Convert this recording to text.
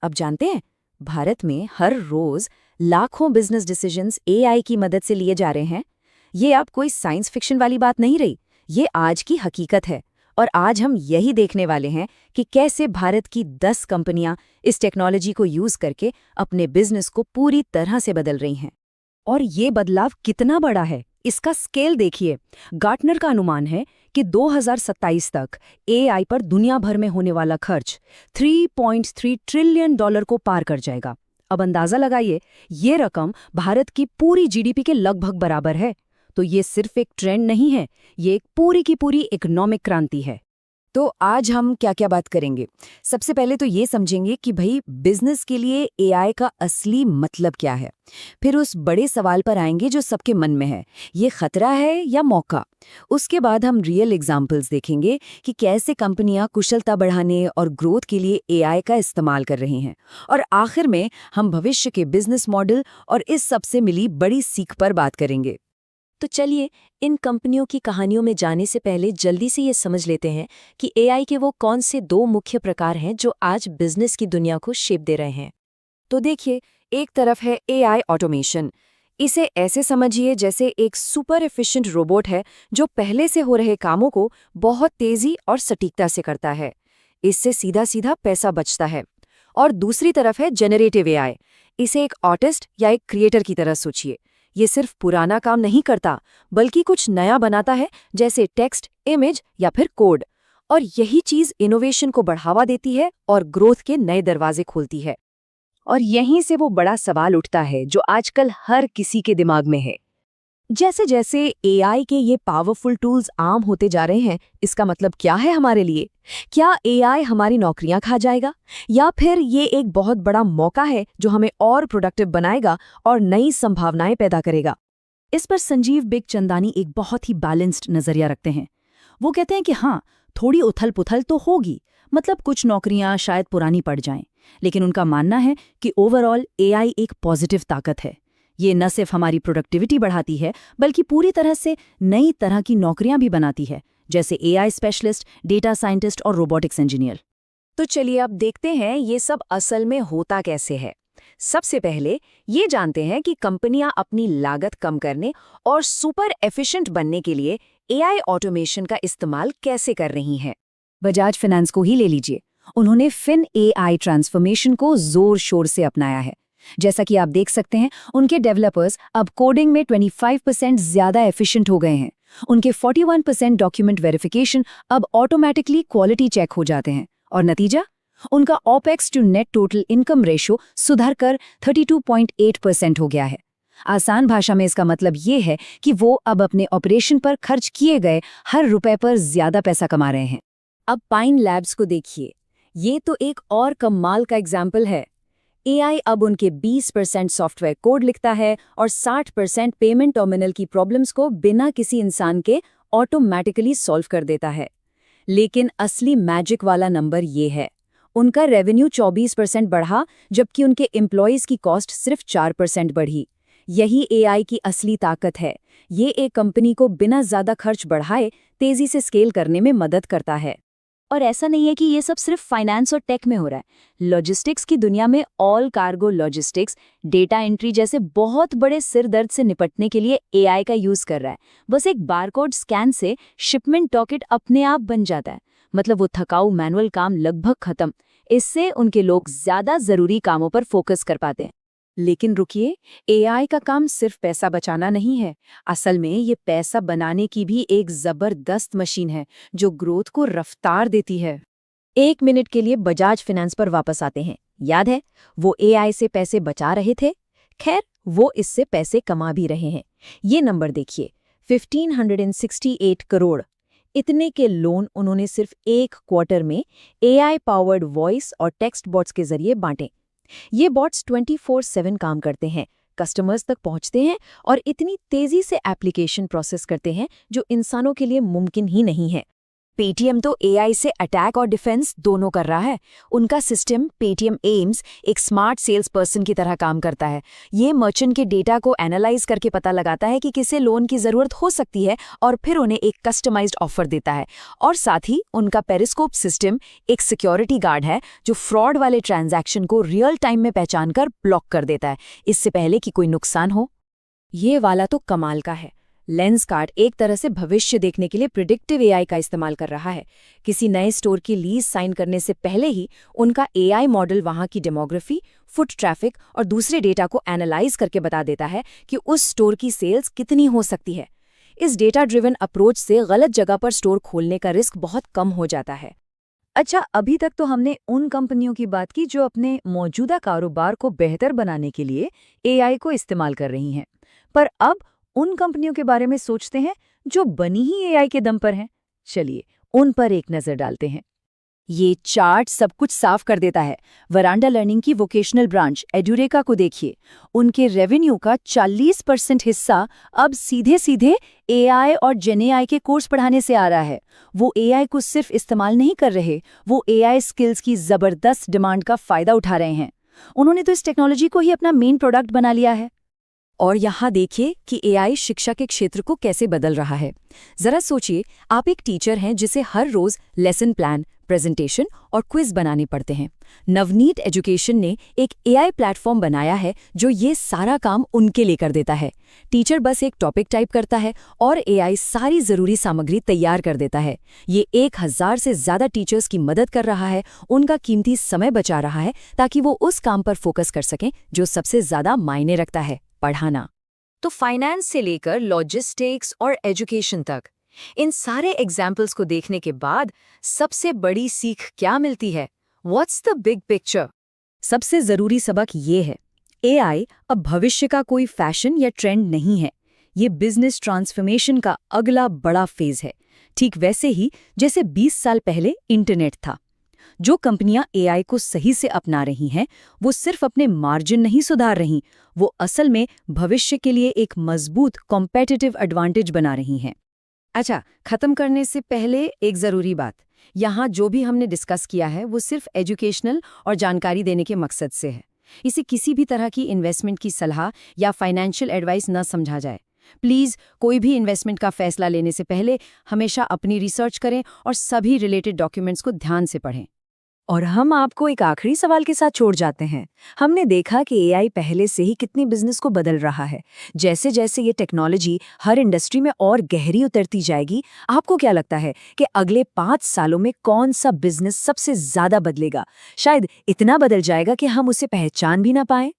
अब जानते हैं, भारत में हर रोज लाखों बिजनेस डिसीजंस एआई की मदद से लिए जा रहे हैं। ये अब कोई साइंस फिक्शन वाली बात नहीं रही, ये आज की हकीकत है। और आज हम यही देखने वाले हैं कि कैसे भारत की 10 कंपनियां इस टेक्नोलॉजी को यूज करके अपने बिजनेस को पूरी तरह से बदल रही हैं। और ये बदलाव कितना बड़ा है, इसका स्केल देखिए। गार्टनर का अनुमान है कि 2027 तक एआई पर दुनिया भर में होने वाला खर्च $3.3 ट्रिलियन को पार कर जाएगा। अब अंदाजा लगाइए, ये रकम भारत की पूरी जीडीपी के लगभग बराबर है। तो ये सिर्फ एक ट्रेंड नहीं है, ये एक पूरी की पूरी इकोनॉमिक क्रांति है। तो आज हम क्या क्या बात करेंगे? सबसे पहले तो ये समझेंगे कि भाई बिजनेस के लिए एआई का असली मतलब क्या है। फिर उस बड़े सवाल पर आएंगे जो सबके मन में है, ये खतरा है या मौका। उसके बाद हम रियल एग्जाम्पल्स देखेंगे कि कैसे कंपनियां कुशलता बढ़ाने और ग्रोथ के लिए एआई का इस्तेमाल कर रही हैं। और आखिर में हम भविष्य के बिजनेस मॉडल और इस सब से मिली बड़ी सीख पर बात करेंगे। तो चलिए, इन कंपनियों की कहानियों में जाने से पहले जल्दी से ये समझ लेते हैं कि एआई के वो कौन से 2 मुख्य प्रकार हैं जो आज बिजनेस की दुनिया को शेप दे रहे हैं। तो देखिए, एक तरफ है एआई ऑटोमेशन। इसे ऐसे समझिए जैसे एक सुपर एफिशिएंट रोबोट है जो पहले से हो रहे कामों को बहुत तेजी और सटीकता से करता है। इससे सीधा सीधा पैसा बचता है। और दूसरी तरफ है जेनरेटिव एआई। इसे एक आर्टिस्ट या एक क्रिएटर की तरह सोचिए। ये सिर्फ पुराना काम नहीं करता, बल्कि कुछ नया बनाता है, जैसे टेक्स्ट, इमेज या फिर कोड। और यही चीज इनोवेशन को बढ़ावा देती है और ग्रोथ के नए दरवाजे खोलती है। और यहीं से वो बड़ा सवाल उठता है जो आजकल हर किसी के दिमाग में है। जैसे जैसे एआई के ये पावरफुल टूल्स आम होते जा रहे हैं, इसका मतलब क्या है हमारे लिए? क्या एआई हमारी नौकरियां खा जाएगा, या फिर ये एक बहुत बड़ा मौका है जो हमें और प्रोडक्टिव बनाएगा और नई संभावनाएं पैदा करेगा? इस पर संजीव बिखचंदानी एक बहुत ही बैलेंस्ड नजरिया रखते हैं। वो कहते हैं कि हाँ, थोड़ी उथल पुथल तो होगी, मतलब कुछ नौकरियां शायद पुरानी पड़ जाएं, लेकिन उनका मानना है कि ओवरऑल एआई एक पॉजिटिव ताकत है। ये न सिर्फ हमारी प्रोडक्टिविटी बढ़ाती है, बल्कि पूरी तरह से नई तरह की नौकरियां भी बनाती है, जैसे एआई स्पेशलिस्ट, डेटा साइंटिस्ट और रोबोटिक्स इंजीनियर। तो चलिए अब देखते हैं ये सब असल में होता कैसे है। सबसे पहले ये जानते हैं कि कंपनियां अपनी लागत कम करने और सुपर एफिशिएंट बनने के लिए एआई ऑटोमेशन का इस्तेमाल कैसे कर रही हैं। बजाज फाइनेंस को ही ले लीजिए। उन्होंने फिन एआई ट्रांसफॉर्मेशन को जोर शोर से अपनाया है। जैसा कि आप देख सकते हैं, उनके डेवलपर्स अब कोडिंग में 25% ज्यादा एफिशिएंट हो गए हैं। उनके 41% डॉक्यूमेंट वेरिफिकेशन अब ऑटोमेटिकली क्वालिटी चेक हो जाते हैं। और नतीजा, उनका opex to net total income ratio सुधरकर 32.8% हो गया है। आसान भाषा में इसका मतलब ये है कि वो अब अपने ऑपरेशन पर खर्च किए गए हर रुपए पर ज्यादा पैसा कमा रहे हैं। अब पाइन लैब्स को देखिए, ये तो एक और कमाल का एग्जाम्पल है। एआई अब उनके 20% सॉफ्टवेयर कोड लिखता है और 60% पेमेंट टर्मिनल की प्रॉब्लम्स को बिना किसी इंसान के ऑटोमैटिकली सॉल्व कर देता है। लेकिन असली मैजिक वाला नंबर ये है, उनका रेवेन्यू 24% बढ़ा, जबकि उनके एम्प्लॉयज की कॉस्ट सिर्फ 4% बढ़ी। यही एआई की असली ताकत है। ये एक कंपनी को बिना ज्यादा खर्च बढ़ाए तेजी से स्केल करने में मदद करता है। और ऐसा नहीं है कि ये सब सिर्फ फाइनेंस और टेक में हो रहा है। लॉजिस्टिक्स की दुनिया में all cargo logistics, data entry जैसे बहुत बड़े सिर दर्द से निपटने के लिए एआई का यूज कर रहा है। बस एक बारकोड स्कैन से शिपमेंट डॉकेट अपने आप बन जाता है। मतलब वो थकाऊ मैनुअल काम लगभग खत्म। इससे उनके लोग ज्यादा जरूरी कामों पर फोकस कर पाते हैं। लेकिन रुकिए, एआई का काम सिर्फ पैसा बचाना नहीं है। असल में ये पैसा बनाने की भी एक जबरदस्त मशीन है जो ग्रोथ को रफ्तार देती है। 1 मिनट के लिए बजाज फाइनेंस पर वापस आते हैं। याद है, वो एआई से पैसे बचा रहे थे। खैर, वो इससे पैसे कमा भी रहे हैं। ये नंबर देखिए, 1568 करोड़। इतने के लोन उन्होंने सिर्फ 1 क्वार्टर में एआई पावर्ड वॉइस और टेक्स्ट बॉट्स के जरिए बांटे। ये बॉट्स 24/7 काम करते हैं, कस्टमर्स तक पहुंचते हैं और इतनी तेजी से एप्लीकेशन प्रोसेस करते हैं जो इंसानों के लिए मुमकिन ही नहीं है। पेटीएम तो एआई से अटैक और डिफेंस दोनों कर रहा है। उनका सिस्टम पेटीएम एम्स एक स्मार्ट सेल्स पर्सन की तरह काम करता है। ये मर्चेंट के डेटा को एनालाइज करके पता लगाता है कि किसे लोन की जरूरत हो सकती है और फिर उन्हें एक कस्टमाइज्ड ऑफर देता है। और साथ ही उनका पेरिस्कोप सिस्टम एक सिक्योरिटी गार्ड है जो फ्रॉड वाले ट्रांजैक्शन को रियल टाइम में पहचान कर ब्लॉक कर देता है, इससे पहले कि कोई नुकसान हो। ये वाला तो कमाल का है। लेंसकार्ट एक तरह से भविष्य देखने के लिए प्रिडिक्टिव एआई का इस्तेमाल कर रहा है। किसी नए स्टोर की लीज साइन करने से पहले ही उनका एआई मॉडल वहां की डेमोग्राफी, फुट ट्रैफिक और दूसरे डेटा को एनालाइज करके बता देता है कि उस स्टोर की सेल्स कितनी हो सकती है। इस डेटा ड्रिवन अप्रोच से गलत जगह पर स्टोर खोलने का रिस्क बहुत कम हो जाता है। अच्छा, अभी तक तो हमने उन कंपनियों की बात की जो अपने मौजूदा कारोबार को बेहतर बनाने के लिए एआई को इस्तेमाल कर रही हैं। पर अब उन कंपनियों के बारे में सोचते हैं जो बनी ही एआई के दम पर हैं। चलिए उन पर एक नजर डालते हैं। ये चार्ट सब कुछ साफ कर देता है। वरांडा लर्निंग की वोकेशनल ब्रांच एड्यूरेका को देखिए। उनके रेवेन्यू का 40% हिस्सा अब सीधे सीधे एआई और जेनएआई के कोर्स पढ़ाने से आ रहा है। वो एआई को सिर्फ इस्तेमाल नहीं कर रहे, वो एआई स्किल्स की जबरदस्त डिमांड का फायदा उठा रहे हैं। उन्होंने तो इस टेक्नोलॉजी को ही अपना मेन प्रोडक्ट बना लिया है। और यहाँ देखिए कि एआई शिक्षा के क्षेत्र को कैसे बदल रहा है। जरा सोचिए, आप एक टीचर हैं जिसे हर रोज लेसन प्लान, प्रेजेंटेशन और क्विज बनाने पड़ते हैं। नवनीत एजुकेशन ने एक एआई प्लेटफॉर्म बनाया है जो ये सारा काम उनके लिए कर देता है। टीचर बस एक टॉपिक टाइप करता है और एआई सारी जरूरी सामग्री तैयार कर देता है। ये 1000 से ज्यादा टीचर्स की मदद कर रहा है, उनका कीमती समय बचा रहा है ताकि वो उस काम पर फोकस कर सकें जो सबसे ज्यादा मायने रखता है, पढ़ाना। तो फाइनेंस से लेकर लॉजिस्टिक्स और एजुकेशन तक इन सारे एग्जाम्पल्स को देखने के बाद सबसे बड़ी सीख क्या मिलती है? What's the big picture? सबसे जरूरी सबक ये है, एआई अब भविष्य का कोई फैशन या ट्रेंड नहीं है। ये बिजनेस ट्रांसफॉर्मेशन का अगला बड़ा फेज है। ठीक वैसे ही जैसे 20 साल पहले इंटरनेट था। जो कंपनियां एआई को सही से अपना रही हैं, वो सिर्फ अपने मार्जिन नहीं सुधार रही, वो असल में भविष्य के लिए एक मजबूत कॉम्पिटिटिव एडवांटेज बना रही हैं। अच्छा, खत्म करने से पहले एक जरूरी बात। यहाँ जो भी हमने डिस्कस किया है वो सिर्फ एजुकेशनल और जानकारी देने के मकसद से है। इसे किसी भी तरह की इन्वेस्टमेंट की सलाह या फाइनेंशियल एडवाइस न समझा जाए। प्लीज़ कोई भी इन्वेस्टमेंट का फैसला लेने से पहले हमेशा अपनी रिसर्च करें और सभी रिलेटेड डॉक्यूमेंट्स को ध्यान से पढ़ें। और हम आपको एक आखिरी सवाल के साथ छोड़ जाते हैं। हमने देखा कि एआई पहले से ही कितनी बिजनेस को बदल रहा है। जैसे जैसे ये टेक्नोलॉजी हर इंडस्ट्री में और गहरी उतरती जाएगी, आपको क्या लगता है कि अगले 5 सालों में कौन सा बिजनेस सबसे ज्यादा बदलेगा? शायद इतना बदल जाएगा कि हम उसे पहचान भी ना पाएं।